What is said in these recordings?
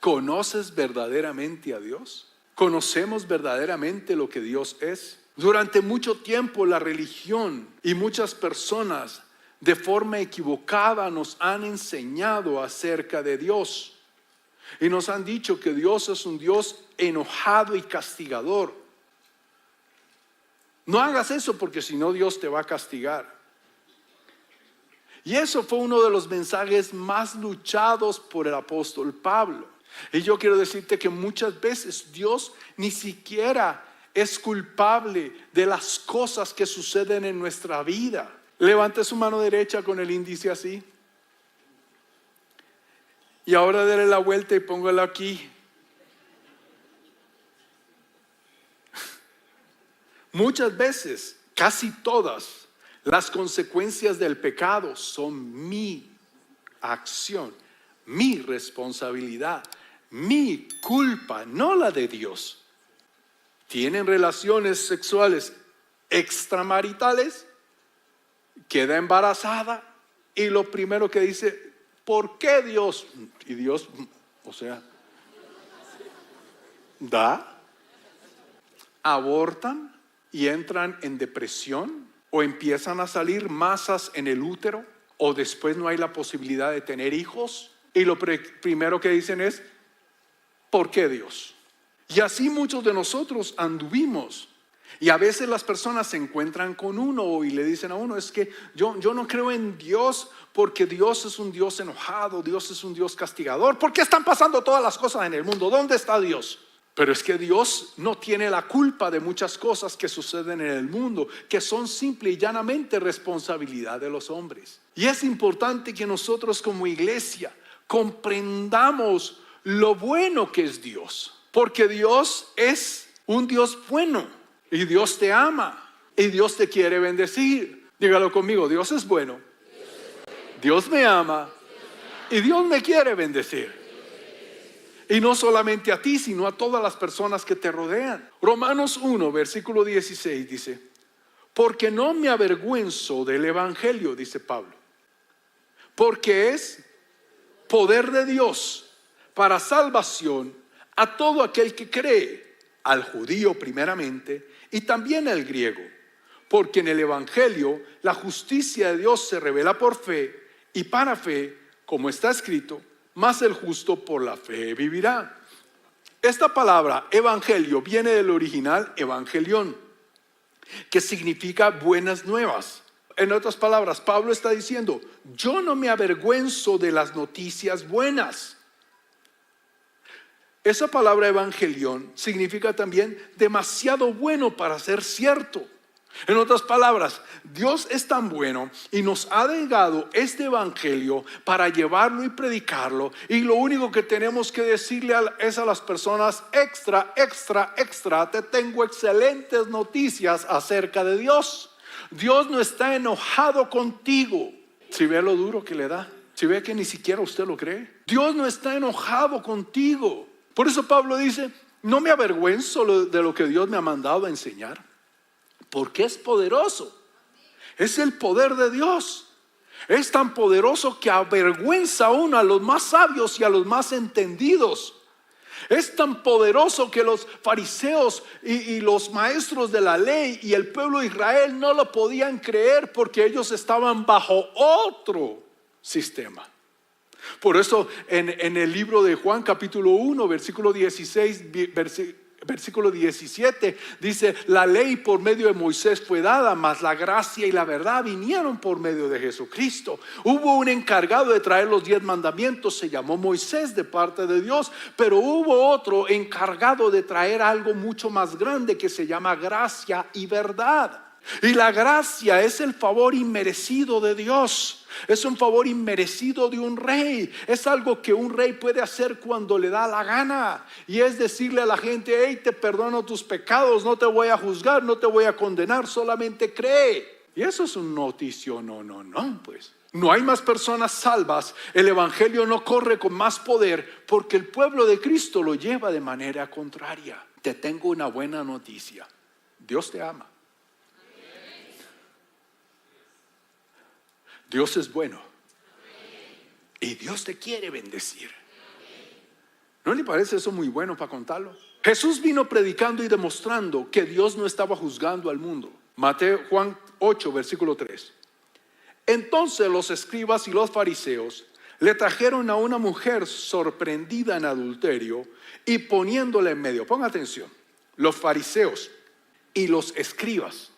¿Conoces verdaderamente a Dios? ¿Conocemos verdaderamente lo que Dios es? Durante mucho tiempo la religión y muchas personas de forma equivocada nos han enseñado acerca de Dios. Y nos han dicho que Dios es un Dios enojado y castigador. No hagas eso porque si no Dios te va a castigar. Y eso fue uno de los mensajes más luchados por el apóstol Pablo. Y yo quiero decirte que muchas veces Dios ni siquiera es culpable de las cosas que suceden en nuestra vida. Levante su mano derecha con el índice así. Y ahora déle la vuelta y póngalo aquí. Muchas veces, casi todas, las consecuencias del pecado son mi acción, mi responsabilidad, mi culpa, no la de Dios. Tienen relaciones sexuales extramaritales, queda embarazada y lo primero que dice, ¿por qué Dios? Y Dios, da, abortan y entran en depresión o empiezan a salir masas en el útero o después no hay la posibilidad de tener hijos y lo primero que dicen es, ¿por qué Dios? Y así muchos de nosotros anduvimos. Y a veces las personas se encuentran con uno y le dicen a uno, es que yo no creo en Dios porque Dios es un Dios enojado, Dios es un Dios castigador. ¿Por qué están pasando todas las cosas en el mundo? ¿Dónde está Dios? Pero es que Dios no tiene la culpa de muchas cosas que suceden en el mundo, que son simple y llanamente responsabilidad de los hombres. Y es importante que nosotros como iglesia comprendamos lo bueno que es Dios, porque Dios es un Dios bueno y Dios te ama y Dios te quiere bendecir. Dígalo conmigo, Dios es bueno, Dios me ama y Dios me quiere bendecir. Y no solamente a ti, sino a todas las personas que te rodean. Romanos 1, versículo 16 dice, porque no me avergüenzo del evangelio, dice Pablo, porque es poder de Dios para salvación a todo aquel que cree, al judío primeramente y también al griego, porque en el evangelio la justicia de Dios se revela por fe y para fe, como está escrito, mas el justo por la fe vivirá. Esta palabra evangelio viene del original evangelión, que significa buenas nuevas. En otras palabras, Pablo está diciendo, yo no me avergüenzo de las noticias buenas. Esa palabra evangelión significa también demasiado bueno para ser cierto. En otras palabras, Dios es tan bueno y nos ha dado este evangelio para llevarlo y predicarlo, y lo único que tenemos que decirle es a las personas, extra, te tengo excelentes noticias acerca de Dios. Dios no está enojado contigo. Si ve lo duro que le da, si ve que ni siquiera usted lo cree, Dios no está enojado contigo. Por eso Pablo dice, no me avergüenzo de lo que Dios me ha mandado a enseñar, porque es poderoso. Es el poder de Dios. Es tan poderoso que avergüenza a uno, a los más sabios y a los más entendidos. Es tan poderoso que los fariseos y los maestros de la ley y el pueblo de Israel no lo podían creer, porque ellos estaban bajo otro sistema. Por eso en el libro de Juan capítulo 1 versículo 16 versículo 17 dice, la ley por medio de Moisés fue dada, mas la gracia y la verdad vinieron por medio de Jesucristo. Hubo un encargado de traer los 10 mandamientos, se llamó Moisés de parte de Dios, pero hubo otro encargado de traer algo mucho más grande que se llama gracia y verdad. Y la gracia es el favor inmerecido de Dios. Es un favor inmerecido de un rey. Es algo que un rey puede hacer cuando le da la gana. Y es decirle a la gente, hey, te perdono tus pecados, no te voy a juzgar, no te voy a condenar, solamente cree. Y eso es un noticio, pues. No hay más personas salvas. El evangelio no corre con más poder porque el pueblo de Cristo lo lleva de manera contraria. Te tengo una buena noticia. Dios te ama. Dios es bueno y Dios te quiere bendecir. ¿No le parece eso muy bueno para contarlo? Jesús vino predicando y demostrando que Dios no estaba juzgando al mundo. Juan 8, versículo 3. Entonces los escribas y los fariseos le trajeron a una mujer sorprendida en adulterio y poniéndola en medio. Ponga atención, los fariseos y los escribas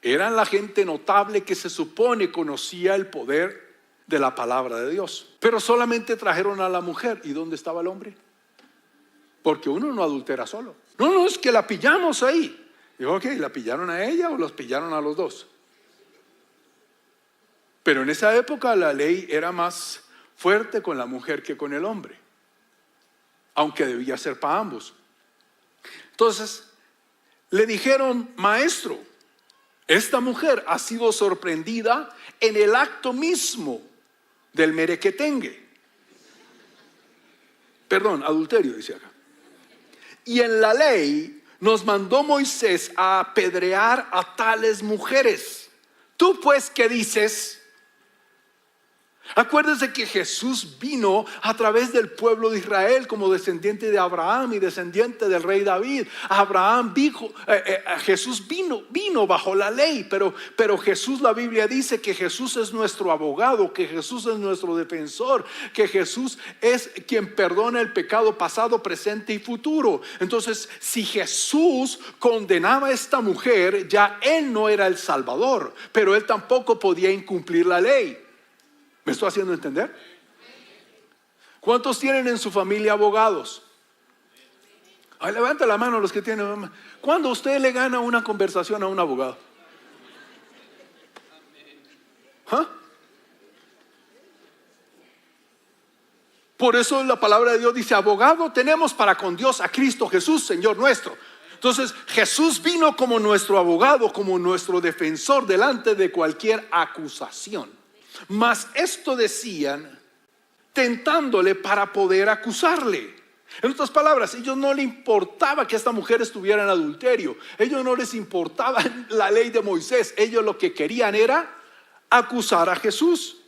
eran la gente notable que se supone conocía el poder de la palabra de Dios. Pero solamente trajeron a la mujer. ¿Y dónde estaba el hombre? Porque uno no adultera solo. No, es que la pillamos ahí. Dijo, ok, ¿la pillaron a ella o los pillaron a los dos? Pero en esa época la ley era más fuerte con la mujer que con el hombre, aunque debía ser para ambos. Entonces le dijeron, maestro, esta mujer ha sido sorprendida en el acto mismo del merequetengue. Perdón, adulterio, dice acá. Y en la ley nos mandó Moisés a apedrear a tales mujeres. ¿Tú pues qué dices? Acuérdense que Jesús vino a través del pueblo de Israel como descendiente de Abraham y descendiente del rey David. Jesús vino bajo la ley, pero Jesús, la Biblia dice que Jesús es nuestro abogado, que Jesús es nuestro defensor, que Jesús es quien perdona el pecado pasado, presente y futuro. Entonces, si Jesús condenaba a esta mujer, ya Él no era el Salvador, pero Él tampoco podía incumplir la ley. ¿Me estoy haciendo entender? ¿Cuántos tienen en su familia abogados? Ay, levanta la mano los que tienen. ¿Cuándo usted le gana una conversación a un abogado? ¿Ah? Por eso la palabra de Dios dice, abogado tenemos para con Dios a Cristo Jesús, Señor nuestro. Entonces Jesús vino como nuestro abogado, como nuestro defensor delante de cualquier acusación. Mas esto decían tentándole para poder acusarle. En otras palabras, a ellos no les importaba que esta mujer estuviera en adulterio. A ellos no les importaba la ley de Moisés. Ellos lo que querían era acusar a Jesús.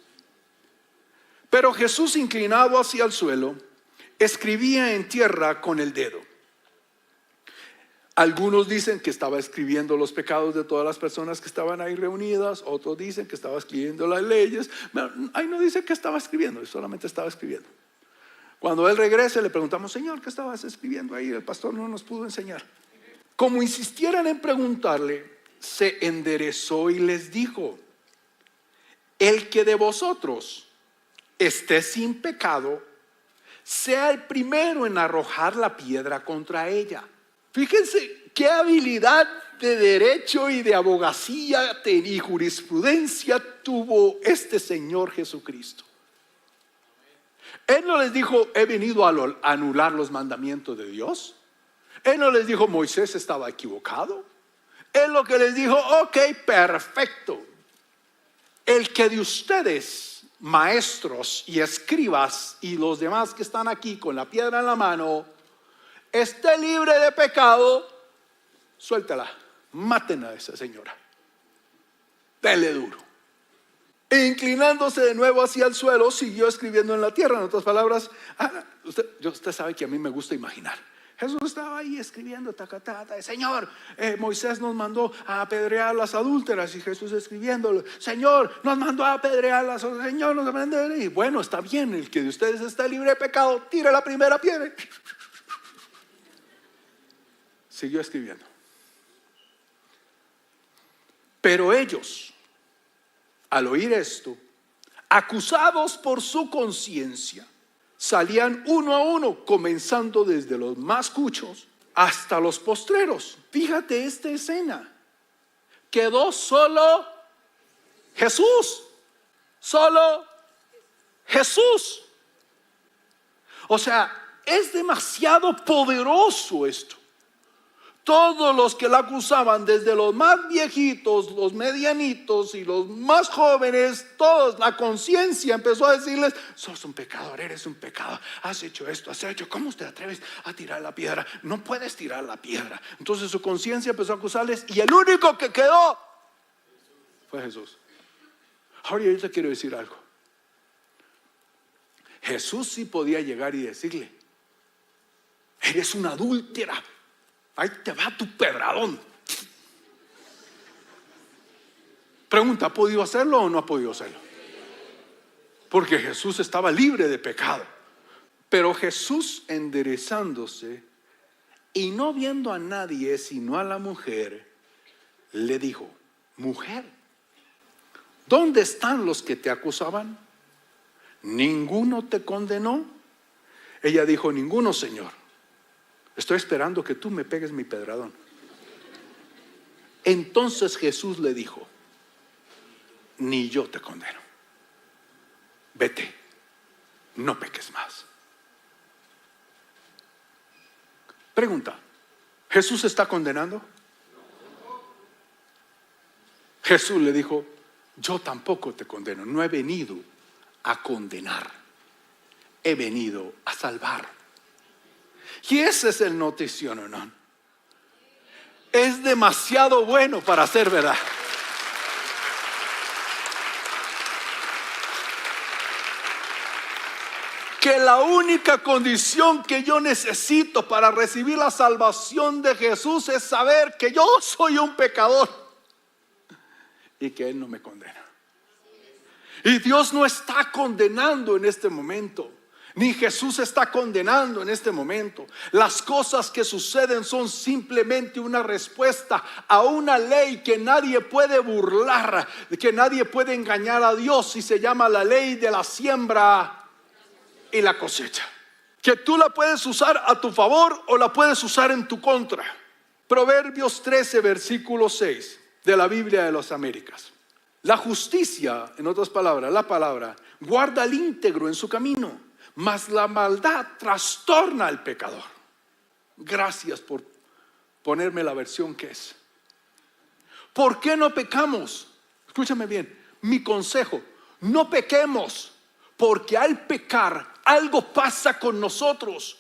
Pero Jesús, inclinado hacia el suelo, escribía en tierra con el dedo. Algunos dicen que estaba escribiendo los pecados de todas las personas que estaban ahí reunidas. Otros dicen que estaba escribiendo las leyes. Ahí no dice que estaba escribiendo, solamente estaba escribiendo. Cuando él regrese le preguntamos, Señor, ¿qué estabas escribiendo ahí? El pastor no nos pudo enseñar. Como insistieran en preguntarle, se enderezó y les dijo, el que de vosotros esté sin pecado, sea el primero en arrojar la piedra contra ella. Fíjense qué habilidad de derecho y de abogacía y jurisprudencia tuvo este Señor Jesucristo. Él no les dijo, he venido a anular los mandamientos de Dios. Él no les dijo, Moisés estaba equivocado. Él lo que les dijo, ok, perfecto. El que de ustedes, maestros y escribas y los demás que están aquí con la piedra en la mano, esté libre de pecado, suéltala, maten a esa señora, dele duro. E inclinándose de nuevo hacia el suelo, siguió escribiendo en la tierra. En otras palabras, usted sabe que a mí me gusta imaginar. Jesús estaba ahí escribiendo, Señor, Moisés nos mandó a apedrear las adúlteras, y Jesús escribiendo, Señor, nos mandó a apedrear las adúlteras, Señor, nos mandó a apedrear. Y bueno, está bien, el que de ustedes está libre de pecado, tire la primera piedra. Siguió escribiendo. Pero ellos, al oír esto, acusados por su conciencia, salían uno a uno, comenzando desde los más cuchos hasta los postreros. Fíjate esta escena. Quedó solo Jesús. Solo Jesús. O sea, es demasiado poderoso esto. Todos los que la acusaban, desde los más viejitos, los medianitos y los más jóvenes, todos, la conciencia empezó a decirles, sos un pecador, eres un pecador, has hecho esto, has hecho, ¿cómo te atreves a tirar la piedra? No puedes tirar la piedra. Entonces su conciencia empezó a acusarles y el único que quedó fue Jesús. Ahora yo te quiero decir algo. Jesús sí podía llegar y decirle, eres una adúltera, ahí te va tu pedradón. Pregunta, ¿ha podido hacerlo o no ha podido hacerlo? Porque Jesús estaba libre de pecado. Pero Jesús, enderezándose y no viendo a nadie sino a la mujer, le dijo: mujer, ¿dónde están los que te acusaban? ¿Ninguno te condenó? Ella dijo: ninguno, Señor. Estoy esperando que tú me pegues mi pedradón. Entonces Jesús le dijo: ni yo te condeno. Vete, no peques más. Pregunta, ¿Jesús está condenando? Jesús le dijo: yo tampoco te condeno. No he venido a condenar, he venido a salvar. Y ese es el notición, ¿no? Es demasiado bueno para ser verdad. Que la única condición que yo necesito para recibir la salvación de Jesús es saber que yo soy un pecador y que Él no me condena. Y Dios no está condenando en este momento, ni Jesús está condenando en este momento. Las cosas que suceden son simplemente una respuesta a una ley que nadie puede burlar, que nadie puede engañar a Dios, y se llama la ley de la siembra y la cosecha, que tú la puedes usar a tu favor o la puedes usar en tu contra. Proverbios 13 versículo 6 de la Biblia de las Américas. La justicia, en otras palabras, la palabra, guarda al íntegro en su camino, mas la maldad trastorna al pecador. Gracias por ponerme la versión que es. ¿Por qué no pecamos? Escúchame bien, mi consejo: no pequemos, porque al pecar algo pasa con nosotros.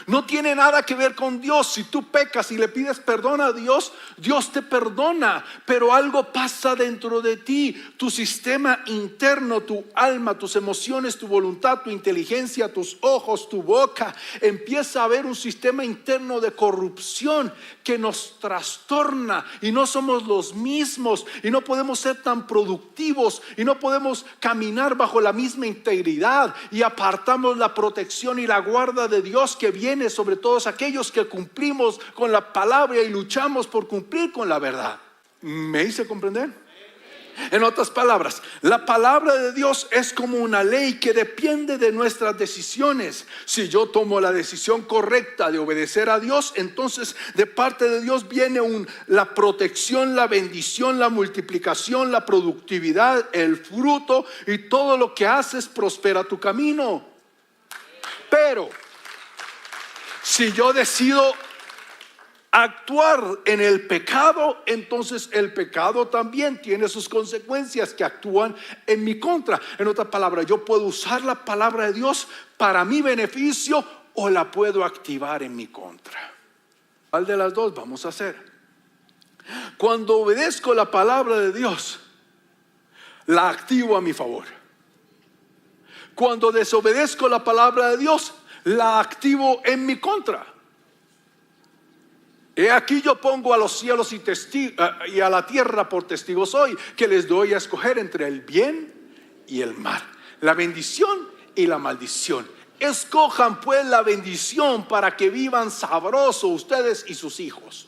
No tiene nada que ver con Dios. Si tú pecas y le pides perdón a Dios, Dios te perdona, pero algo pasa dentro de ti. Tu sistema interno, tu alma, tus emociones, tu voluntad, tu inteligencia, tus ojos, tu boca, empieza a haber un sistema interno de corrupción que nos trastorna, y no somos los mismos, y no podemos ser tan productivos, y no podemos caminar bajo la misma integridad, y apartamos la protección y la guarda de Dios que viene sobre todos aquellos que cumplimos con la palabra y luchamos por cumplir con la verdad. ¿Me hice comprender? En otras palabras, la palabra de Dios es como una ley que depende de nuestras decisiones. Si yo tomo la decisión correcta de obedecer a Dios, entonces de parte de Dios viene la protección, la bendición, la multiplicación, la productividad, el fruto, y todo lo que haces prospera tu camino. Pero si yo decido actuar en el pecado, entonces el pecado también tiene sus consecuencias que actúan en mi contra. En otras palabras, yo puedo usar la palabra de Dios para mi beneficio o la puedo activar en mi contra. ¿Cuál de las dos vamos a hacer? Cuando obedezco la palabra de Dios, la activo a mi favor. Cuando desobedezco la palabra de Dios, la activo en mi contra. He aquí yo pongo a los cielos y a la tierra por testigos hoy, que les doy a escoger entre el bien y el mal, la bendición y la maldición. Escojan pues la bendición para que vivan sabroso ustedes y sus hijos.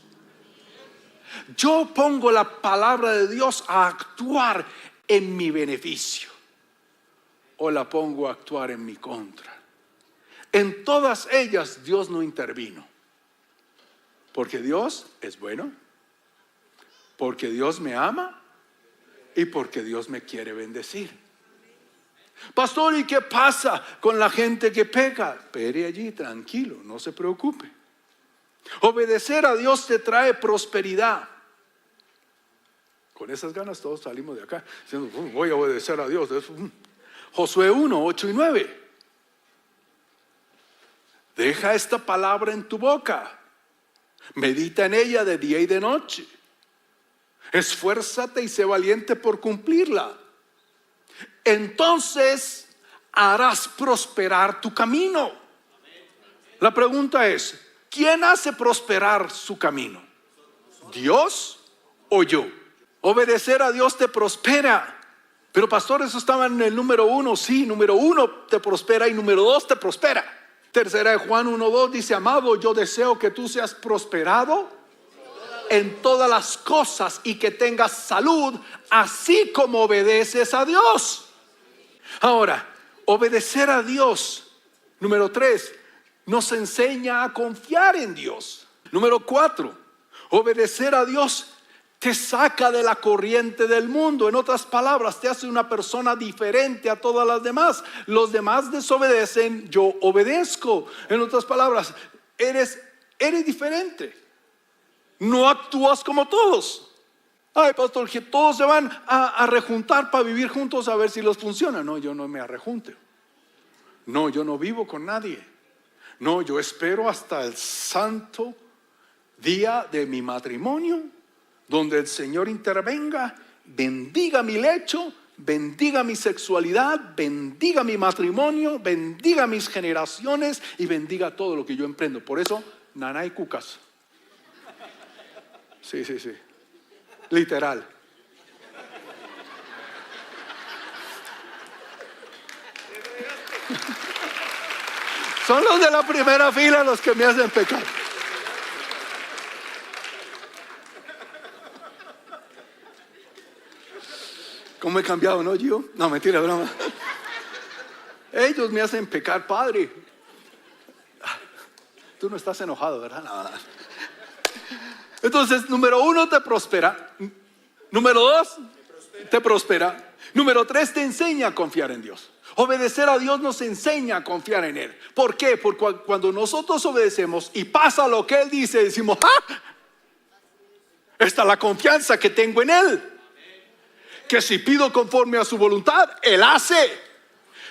Yo pongo la palabra de Dios a actuar en mi beneficio, o la pongo a actuar en mi contra. En todas ellas Dios no intervino, porque Dios es bueno, porque Dios me ama y porque Dios me quiere bendecir. Pastor, ¿y qué pasa con la gente que peca? Espere allí tranquilo, no se preocupe. Obedecer a Dios te trae prosperidad. Con esas ganas todos salimos de acá diciendo: voy a obedecer a Dios. Josué 1, 8 y 9. Deja esta palabra en tu boca, medita en ella de día y de noche, esfuérzate y sé valiente por cumplirla. Entonces harás prosperar tu camino. La pregunta es, ¿quién hace prosperar su camino? ¿Dios o yo? Obedecer a Dios te prospera. Pero pastor, eso estaba en el número 1. Sí, número 1 te prospera y número 2 te prospera. Tercera de Juan 1:2 dice: amado, yo deseo que tú seas prosperado en todas las cosas y que tengas salud, así como obedeces a Dios. Ahora, obedecer a Dios, número 3, nos enseña a confiar en Dios. Número 4, obedecer a Dios te saca de la corriente del mundo. En otras palabras, te hace una persona diferente a todas las demás. Los demás desobedecen, yo obedezco. En otras palabras, eres diferente. No actúas como todos. Ay, pastor, que todos se van a rejuntar para vivir juntos a ver si los funciona. No, yo no me arrejunte. No, yo no vivo con nadie. No, yo espero hasta el santo día de mi matrimonio, donde el Señor intervenga, bendiga mi lecho, bendiga mi sexualidad, bendiga mi matrimonio, bendiga mis generaciones y bendiga todo lo que yo emprendo. Por eso, nanay cucas. Sí. Literal. Son los de la primera fila los que me hacen pecar. ¿Cómo he cambiado, no, Gio? No, mentira, broma. Ellos me hacen pecar, padre. Tú no estás enojado, ¿verdad? No. Entonces, número 1 te prospera. Número 2 te prospera. Número 3 te enseña a confiar en Dios. Obedecer a Dios nos enseña a confiar en Él. ¿Por qué? Porque cuando nosotros obedecemos y pasa lo que Él dice, decimos: ¡ah! Esta es la confianza que tengo en Él. Que si pido conforme a su voluntad, Él hace.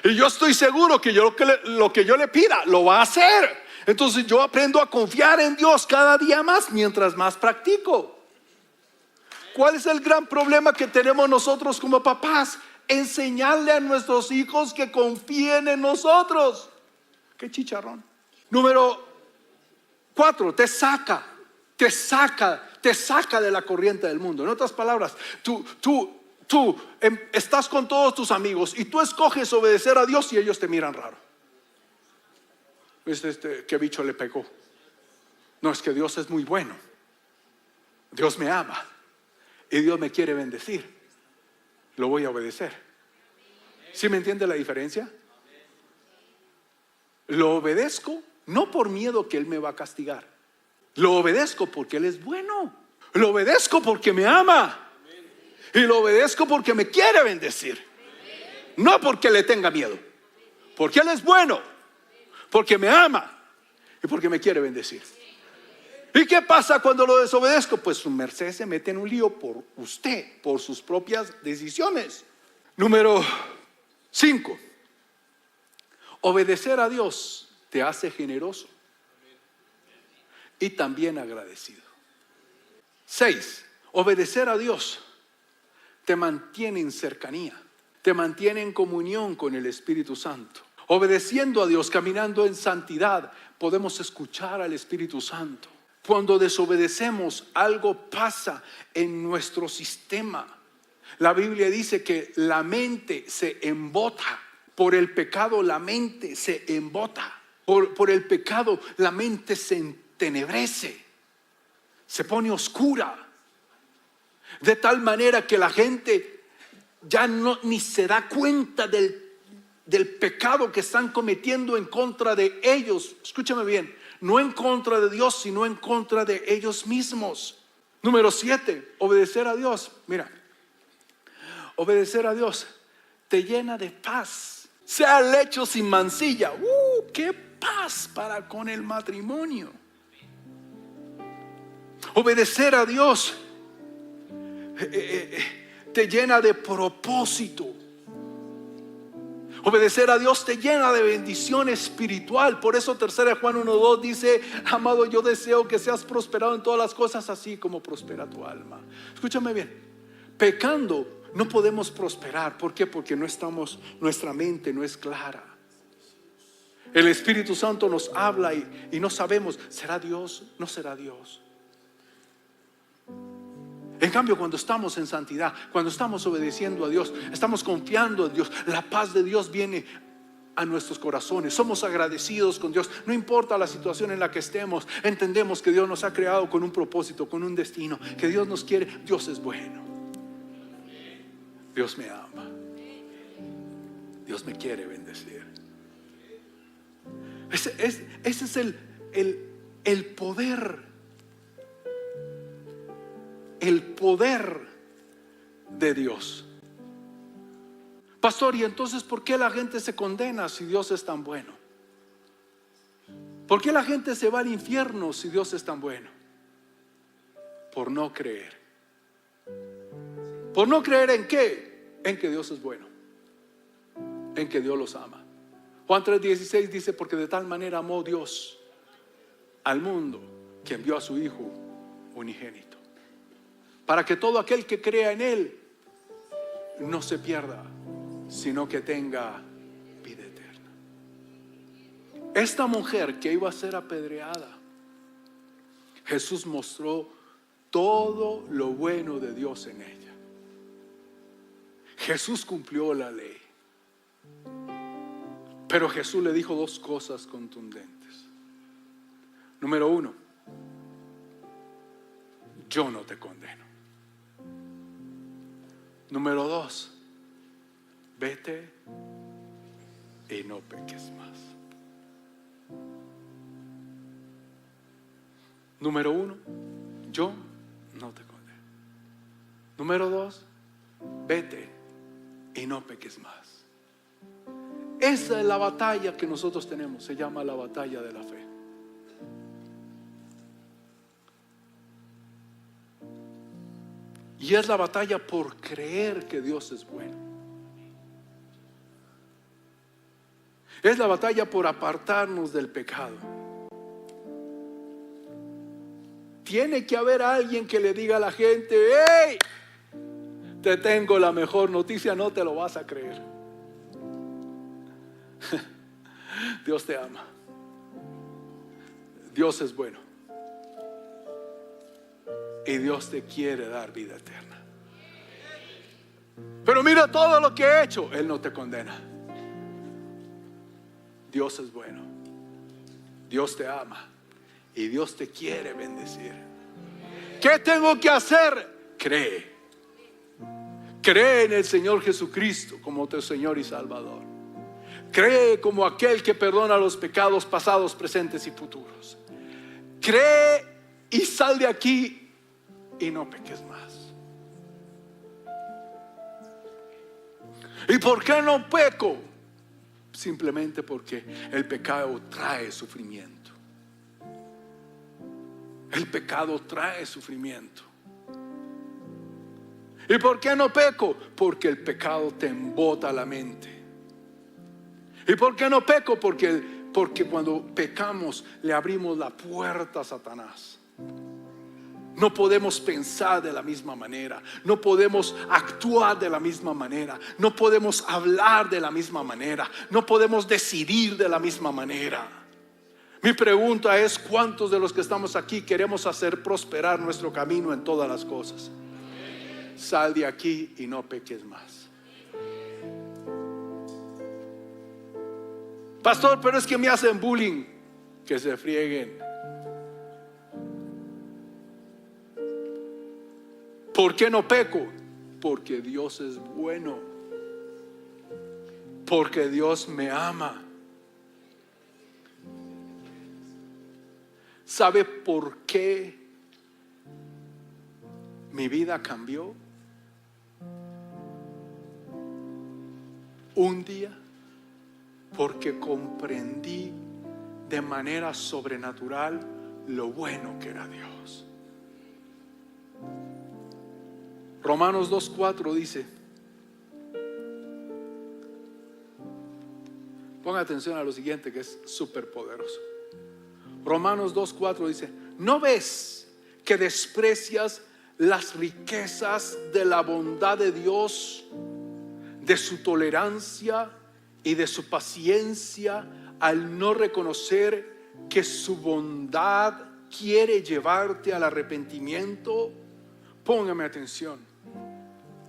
Y yo estoy seguro que lo que yo le pida, lo va a hacer. Entonces yo aprendo a confiar en Dios cada día más mientras más practico. ¿Cuál es el gran problema que tenemos nosotros como papás? Enseñarle a nuestros hijos que confíen en nosotros. Qué chicharrón. Número 4, te saca de la corriente del mundo. En otras palabras, tú estás con todos tus amigos y tú escoges obedecer a Dios y ellos te miran raro. ¿Qué bicho le pegó? No, es que Dios es muy bueno. Dios me ama y Dios me quiere bendecir. Lo voy a obedecer. ¿Sí me entiende la diferencia? Lo obedezco no por miedo que Él me va a castigar. Lo obedezco porque Él es bueno. Lo obedezco porque me ama. Y lo obedezco porque me quiere bendecir. No porque le tenga miedo. Porque Él es bueno. Porque me ama y porque me quiere bendecir. ¿Y qué pasa cuando lo desobedezco? Pues su merced se mete en un lío por usted, por sus propias decisiones. Número 5. Obedecer a Dios te hace generoso y también agradecido. 6. Obedecer a Dios te mantiene en cercanía, te mantiene en comunión con el Espíritu Santo. Obedeciendo a Dios, caminando en santidad, podemos escuchar al Espíritu Santo. Cuando desobedecemos, algo pasa en nuestro sistema. La Biblia dice que la mente se embota. Por el pecado la mente se embota. Por el pecado la mente se entenebrece. Se pone oscura. De tal manera que la gente ya ni se da cuenta del pecado que están cometiendo en contra de ellos. Escúchame bien, no en contra de Dios, sino en contra de ellos mismos. Número 7, obedecer a Dios. Mira, obedecer a Dios te llena de paz. Sea lecho sin mancilla. ¡Qué paz para con el matrimonio! Obedecer a Dios te llena de propósito. Obedecer a Dios te llena de bendición espiritual. Por eso 3 Juan 1:2 dice: amado, yo deseo que seas prosperado en todas las cosas, así como prospera tu alma. Escúchame bien, pecando no podemos prosperar. ¿Por qué? Porque nuestra mente no es clara. El Espíritu Santo nos habla y no sabemos, ¿será Dios? ¿No será Dios? En cambio, cuando estamos en santidad, cuando estamos obedeciendo a Dios, estamos confiando en Dios, la paz de Dios viene a nuestros corazones. Somos agradecidos con Dios. No importa la situación en la que estemos, entendemos que Dios nos ha creado con un propósito, con un destino, que Dios nos quiere. Dios es bueno. Dios me ama. Dios me quiere bendecir. Ese es el poder. El poder de Dios. Pastor, ¿y entonces por qué la gente se condena si Dios es tan bueno? ¿Por qué la gente se va al infierno si Dios es tan bueno? Por no creer. ¿Por no creer en qué? En que Dios es bueno, en que Dios los ama. Juan 3:16 dice: porque de tal manera amó Dios al mundo que envió a su Hijo unigénito, para que todo aquel que crea en Él no se pierda, sino que tenga vida eterna. Esta mujer que iba a ser apedreada, Jesús mostró todo lo bueno de Dios en ella. Jesús cumplió la ley, pero Jesús le dijo dos cosas contundentes. Número uno: yo no te condeno. Número dos: vete y no peques más. Número uno: yo no te condeno. Número dos: vete y no peques más. Esa es la batalla que nosotros tenemos. Se llama la batalla de la fe. Y es la batalla por creer que Dios es bueno. Es la batalla por apartarnos del pecado. Tiene que haber alguien que le diga a la gente: ¡hey! Te tengo la mejor noticia, no te lo vas a creer. Dios te ama. Dios es bueno. Y Dios te quiere dar vida eterna. Pero mira todo lo que he hecho. Él no te condena. Dios es bueno. Dios te ama. Y Dios te quiere bendecir. ¿Qué tengo que hacer? Cree. Cree en el Señor Jesucristo como tu Señor y Salvador. Cree como aquel que perdona los pecados pasados, presentes y futuros. Cree y sal de aquí y no peques más. ¿Y por qué no peco? Simplemente porque el pecado trae sufrimiento. El pecado trae sufrimiento. ¿Y por qué no peco? Porque el pecado te embota la mente. ¿Y por qué no peco? Porque cuando pecamos le abrimos la puerta a Satanás. No podemos pensar de la misma manera. No podemos actuar de la misma manera. No podemos hablar de la misma manera. No podemos decidir de la misma manera. Mi pregunta es: ¿cuántos de los que estamos aquí queremos hacer prosperar nuestro camino en todas las cosas? Sal de aquí y no peques más. Pastor, pero es que me hacen bullying. Que se frieguen. ¿Por qué no peco? Porque Dios es bueno. Porque Dios me ama. ¿Sabe por qué mi vida cambió? Un día, porque comprendí de manera sobrenatural lo bueno que era Dios. Romanos 2:4 dice, ponga atención a lo siguiente que es súper poderoso. Romanos 2:4 dice: ¿no ves que desprecias las riquezas de la bondad de Dios, de su tolerancia y de su paciencia al no reconocer que su bondad quiere llevarte al arrepentimiento. Póngame atención.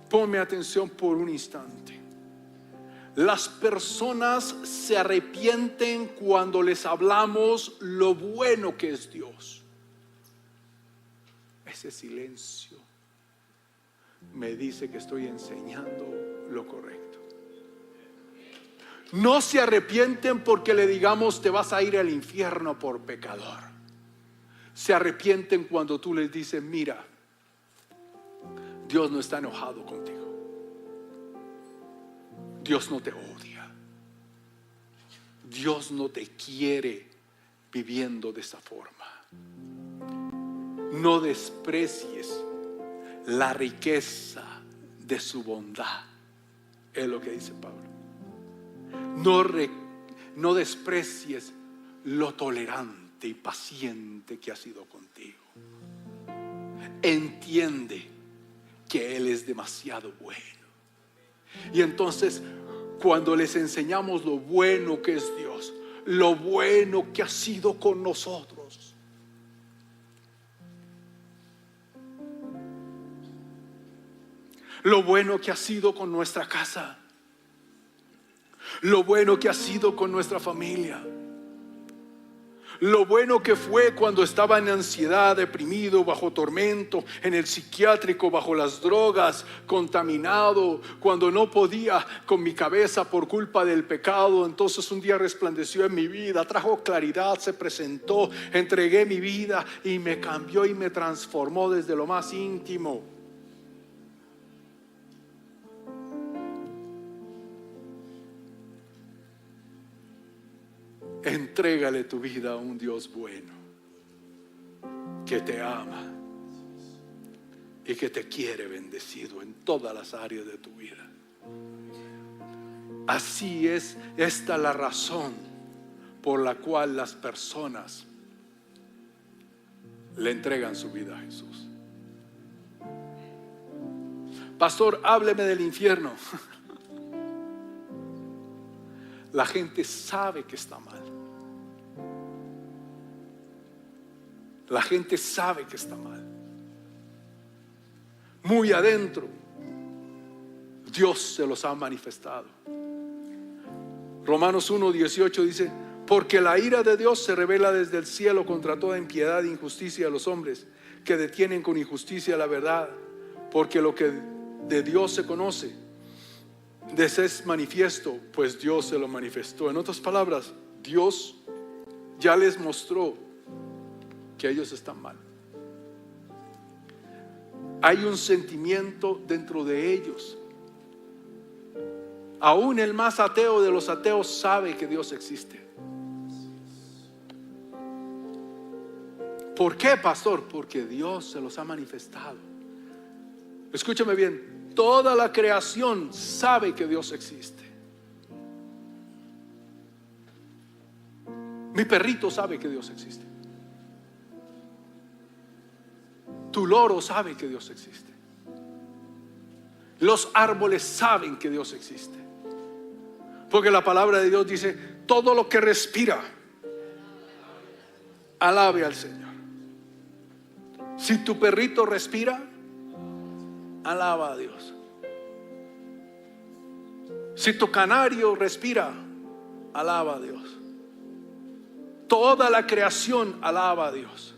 Ponme atención por un instante. Las personas se arrepienten cuando les hablamos lo bueno que es Dios. Ese silencio me dice que estoy enseñando lo correcto. No se arrepienten porque le digamos te vas a ir al infierno por pecador. Se arrepienten cuando tú les dices, mira, Dios no está enojado contigo. Dios no te odia. Dios no te quiere viviendo de esa forma. No desprecies la riqueza de su bondad. Es lo que dice Pablo. No desprecies lo tolerante y paciente que ha sido contigo. Entiende que Él es demasiado bueno. Y entonces, cuando les enseñamos lo bueno que es Dios, lo bueno que ha sido con nosotros, lo bueno que ha sido con nuestra casa, lo bueno que ha sido con nuestra familia, lo bueno que fue cuando estaba en ansiedad, deprimido, bajo tormento, en el psiquiátrico, bajo las drogas, contaminado, cuando no podía con mi cabeza por culpa del pecado. Entonces un día resplandeció en mi vida, trajo claridad, se presentó, entregué mi vida y me cambió y me transformó desde lo más íntimo. Entrégale tu vida a un Dios bueno, que te ama y que te quiere bendecido en todas las áreas de tu vida. Así es, esta la razón por la cual las personas le entregan su vida a Jesús. Pastor, hábleme del infierno. La gente sabe que está mal. La gente sabe que está mal. Muy adentro, Dios se los ha manifestado. Romanos 1:18 dice: porque la ira de Dios se revela desde el cielo contra toda impiedad e injusticia de los hombres que detienen con injusticia la verdad. Porque lo que de Dios se conoce les es manifiesto, pues Dios se lo manifestó. En otras palabras, Dios ya les mostró que ellos están mal. Hay un sentimiento dentro de ellos. Aún el más ateo de los ateos sabe que Dios existe. ¿Por qué, pastor? Porque Dios se los ha manifestado. Escúchame bien, toda la creación sabe que Dios existe. Mi perrito sabe que Dios existe. Tu loro sabe que Dios existe. Los árboles saben que Dios existe. Porque la palabra de Dios dice: todo lo que respira, alabe al Señor. Si tu perrito respira, alaba a Dios. Si tu canario respira, alaba a Dios. Toda la creación alaba a Dios.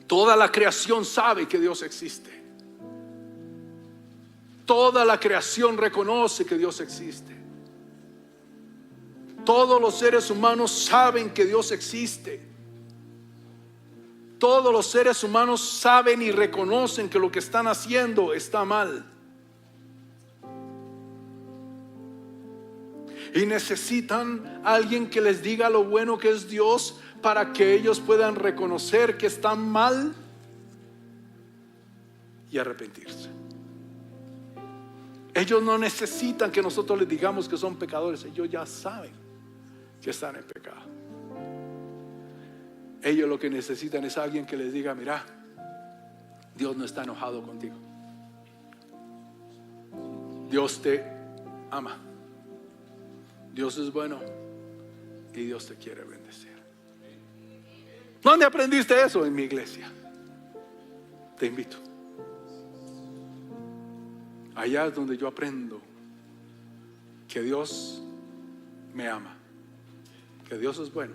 Toda la creación sabe que Dios existe. Toda la creación reconoce que Dios existe. Todos los seres humanos saben que Dios existe. Todos los seres humanos saben y reconocen que lo que están haciendo está mal. Y necesitan a alguien que les diga lo bueno que es Dios, para que ellos puedan reconocer que están mal y arrepentirse. Ellos no necesitan que nosotros les digamos que son pecadores. Ellos ya saben que están en pecado. Ellos lo que necesitan es alguien que les diga: mira, Dios no está enojado contigo. Dios te ama. Dios es bueno y Dios te quiere bendecir. ¿Dónde aprendiste eso? En mi iglesia. Te invito. Allá es donde yo aprendo que Dios me ama, que Dios es bueno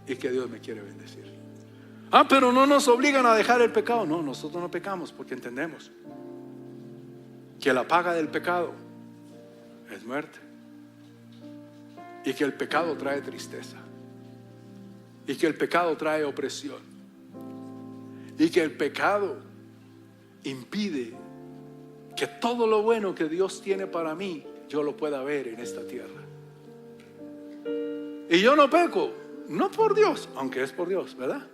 y que Dios me quiere bendecir. Pero no nos obligan a dejar el pecado. No, nosotros no pecamos porque entendemos que la paga del pecado es muerte, y que el pecado trae tristeza, y que el pecado trae opresión, y que el pecado impide que todo lo bueno que Dios tiene para mí yo lo pueda ver en esta tierra. Y yo no peco, no por Dios, aunque es por Dios, ¿verdad?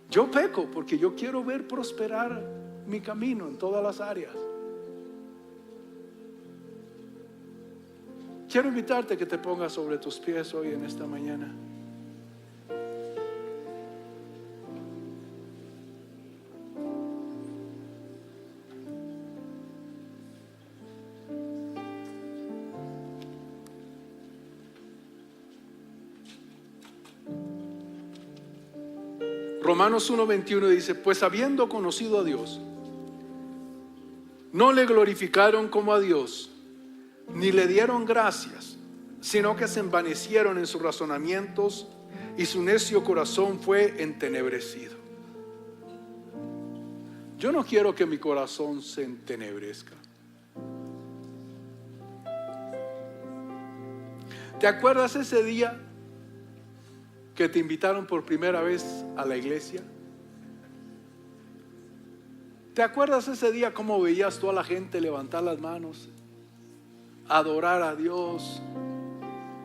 Yo peco porque yo quiero ver prosperar mi camino en todas las áreas. Quiero invitarte a que te pongas sobre tus pies hoy en esta mañana. Romanos 1:21 dice: pues habiendo conocido a Dios, no le glorificaron como a Dios, ni le dieron gracias, sino que se envanecieron en sus razonamientos, y su necio corazón fue entenebrecido. Yo no quiero que mi corazón se entenebrezca. ¿Te acuerdas ese día que te invitaron por primera vez a la iglesia? ¿Te acuerdas ese día cómo veías toda la gente levantar las manos, adorar a Dios?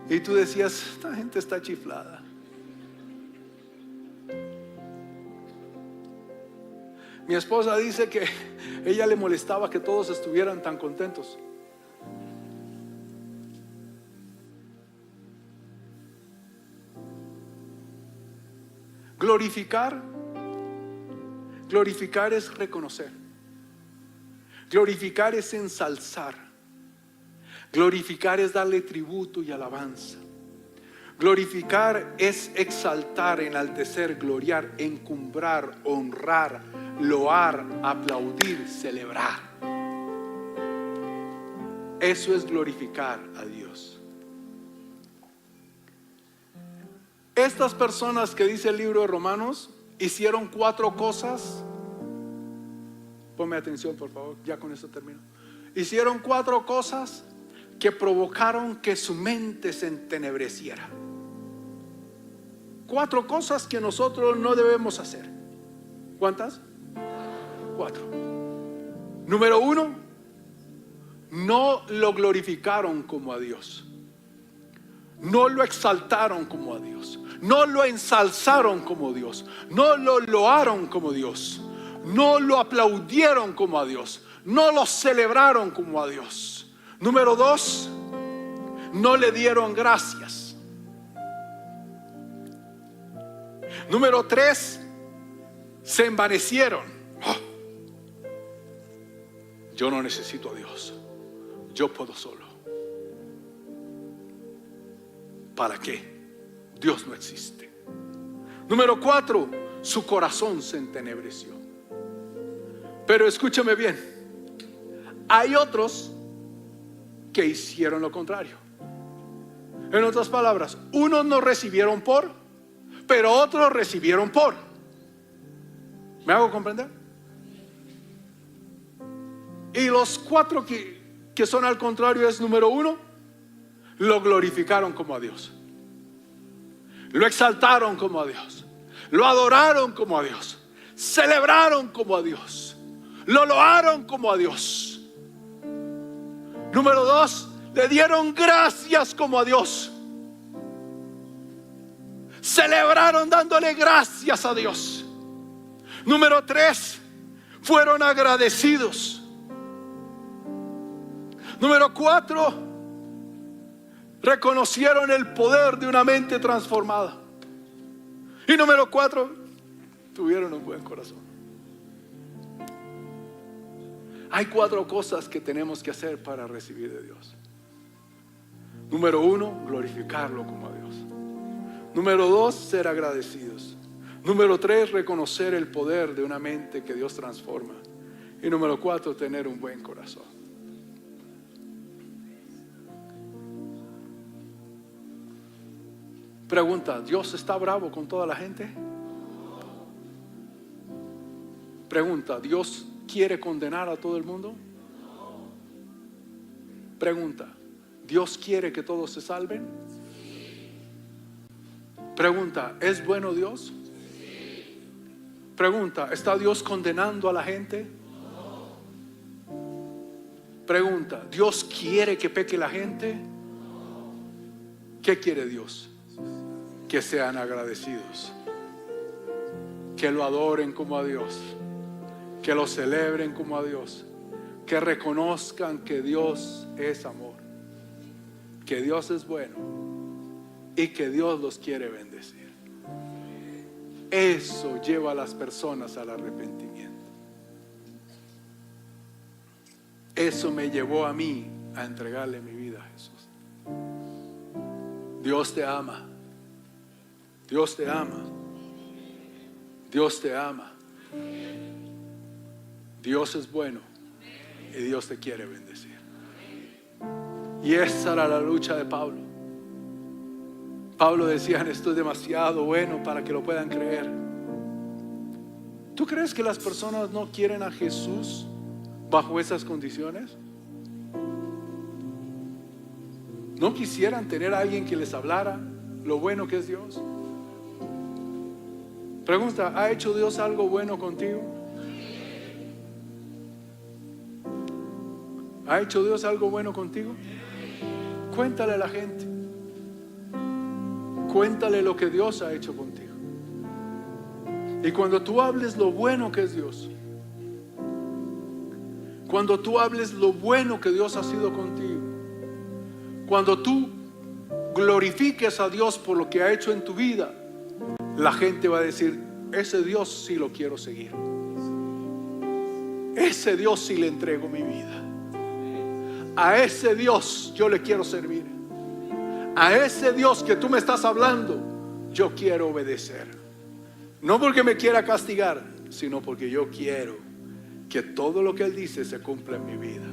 Y tú decías: esta gente está chiflada. Mi esposa dice que ella le molestaba que todos estuvieran tan contentos. Glorificar es reconocer. Glorificar es ensalzar. Glorificar es darle tributo y alabanza. Glorificar es exaltar, enaltecer, gloriar, encumbrar, honrar, loar, aplaudir, celebrar. Eso es glorificar a Dios. Estas personas que dice el libro de Romanos hicieron 4 cosas. Ponme atención, por favor, ya con esto termino. Hicieron 4 cosas que provocaron que su mente se entenebreciera. 4 cosas que nosotros no debemos hacer. ¿Cuántas? 4. Número 1, no lo glorificaron como a Dios. No lo exaltaron como a Dios. No lo ensalzaron como Dios. No lo loaron como Dios. No lo aplaudieron como a Dios. No lo celebraron como a Dios. Número 2, no le dieron gracias. Número 3, se envanecieron. Yo no necesito a Dios, yo puedo solo. ¿Para qué? Dios no existe. Número 4, su corazón se entenebreció. Pero escúchame bien, hay otros que hicieron lo contrario. En otras palabras, unos no recibieron por, pero otros recibieron por. ¿Me hago comprender? Y los 4 que son al contrario es: número 1, lo glorificaron como a Dios, lo exaltaron como a Dios, lo adoraron como a Dios, celebraron como a Dios, lo loaron como a Dios. Número 2, le dieron gracias como a Dios, celebraron dándole gracias a Dios. Número 3, fueron agradecidos. Número 4, reconocieron el poder de una mente transformada. Y número 4, tuvieron un buen corazón. Hay 4 cosas que tenemos que hacer para recibir de Dios. Número 1, glorificarlo como a Dios. Número 2, ser agradecidos. Número 3, reconocer el poder de una mente que Dios transforma. Y número 4, tener un buen corazón. Pregunta, ¿Dios está bravo con toda la gente? Pregunta, ¿Dios quiere condenar a todo el mundo? Pregunta, ¿Dios quiere que todos se salven? Pregunta, ¿es bueno Dios? Pregunta, ¿está Dios condenando a la gente? Pregunta, ¿Dios quiere que peque la gente? ¿Qué quiere Dios? Que sean agradecidos, que lo adoren como a Dios, que lo celebren como a Dios, que reconozcan que Dios es amor, que Dios es bueno y que Dios los quiere bendecir. Eso lleva a las personas al arrepentimiento. Eso me llevó a mí a entregarle mi vida a Jesús. Dios te ama. Dios te ama. Dios te ama. Dios es bueno y Dios te quiere bendecir. Y esa era la lucha de Pablo. Pablo decía, esto es demasiado bueno para que lo puedan creer. ¿Tú crees que las personas no quieren a Jesús bajo esas condiciones? ¿No quisieran tener a alguien que les hablara lo bueno que es Dios? Pregunta, ¿ha hecho Dios algo bueno contigo? ¿Ha hecho Dios algo bueno contigo? Cuéntale a la gente. Cuéntale lo que Dios ha hecho contigo. Y cuando tú hables lo bueno que es Dios, cuando tú hables lo bueno que Dios ha sido contigo, cuando tú glorifiques a Dios por lo que ha hecho en tu vida, la gente va a decir, ese Dios sí lo quiero seguir. Ese Dios sí le entrego mi vida. A ese Dios yo le quiero servir. A ese Dios que tú me estás hablando, yo quiero obedecer. No porque me quiera castigar, sino porque yo quiero que todo lo que Él dice se cumpla en mi vida.